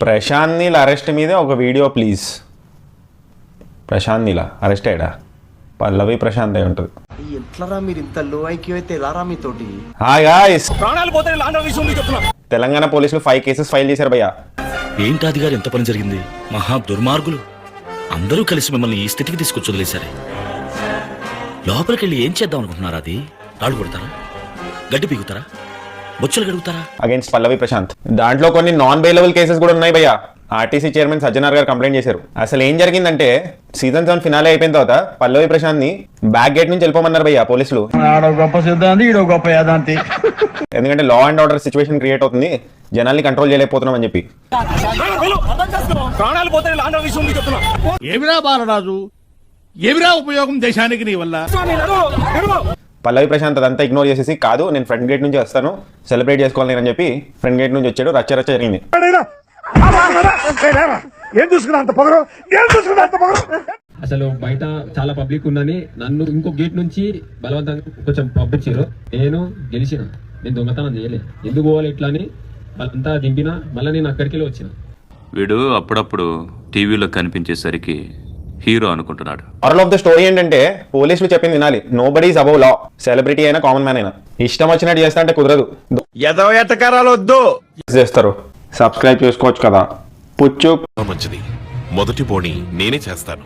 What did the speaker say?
Prashanth Neel arrest మీదే ఒక video please. Prashanth Neel arrest అయ్యాడా? పల్లవి ప్రశాంత్ అయి ఉంటుంది. ఎట్లరా మీరు ఇంత లో ఐక్యూ అయితే ఎలారా మీతోటి? హాయ్ గాయ్స్, తెలంగాణ పోలీసులు 5 కేసెస్ ఫైల్ చేశారు భయ్యా. ఏంటి అది గారు ఎంత పని జరిగింది? మహా దుర్మార్గులు అందరూ కలిసి మిమ్మల్ని ఈ స్థితికి తీసుకొచ్చి వదిలేశారే. లోపలికి వెళ్ళి ఏం చేద్దాం అనుకుంటున్నారా? అది రాళ్ళు కొడతారా, గడ్డి పీకుతారా, బొచ్చులు గడుగుతారా? అగేన్స్ట్ పల్లవి ప్రశాంత్. దాంట్లో కొన్ని నాన్ బెయిలబుల్ కేసెస్ కూడా ఉన్నాయి భయ్యా. ఆర్టీసీ చైర్మన్ సజ్జనార్ గారు కంప్లైంట్ చేశారు. అసలు ఏం జరిగిందంటే సీజన్ 7 ఫినాలే అయిపోయిన తర్వాత పల్లవి ప్రశాంత్ ని బ్యాక్ గేట్ నుంచి వెళ్ళిపోమన్నారు భయ్యా పోలీసులు. ఎందుకంటే law and order situation create అవుతుంది, జనాల్ని కంట్రోల్ చేయలేకపోతున్నాం అని చెప్పి. ఏమిరా బాలరాజు, ఏమిరా ఉపయోగం దేశానికి నీ వల్ల? పల్లవి ప్రశాంత్ అదంతా ఇగ్నోర్ చేసేసి, కాదు నేను ఫ్రంట్ గేట్ నుంచి వస్తాను, సెలబ్రేట్ చేసుకోవాలి అని చెప్పి ఫ్రంట్ గేట్ నుంచి వచ్చాడు. రచ్చ జరిగింది. అసలు బయట చాలా పబ్లిక్ ఉందని నన్ను ఇంకో గేట్ నుంచి బలవంతంగా కొంచెం పంపించారు. నేను గెలిచిన, నేను దొంగతనం చేయలే, ఎందుకు పోవాలి ఇట్లా అని వాళ్ళంతా దింపిన. మళ్ళీ నేను అక్కడికి వచ్చిన. వీడు అప్పుడప్పుడు టీవీలో కనిపించేసరికి హీరో అనుకుంటున్నాడు. మోరల్ ఆఫ్ ద స్టోరీ ఏంటంటే పోలీసులు చెప్పింది వినాలి. Nobody is above law. Celebrity అయినా కామన్ మ్యాన్ అయినా ఇష్టం వచ్చినట్టు చేస్తా అంటే కుదరదు. చేస్తారు. సబ్స్క్రైబ్ చేసుకోవచ్చు కదా. పుచ్చు మంచిది, మొదటి పోనీ నేనే చేస్తాను.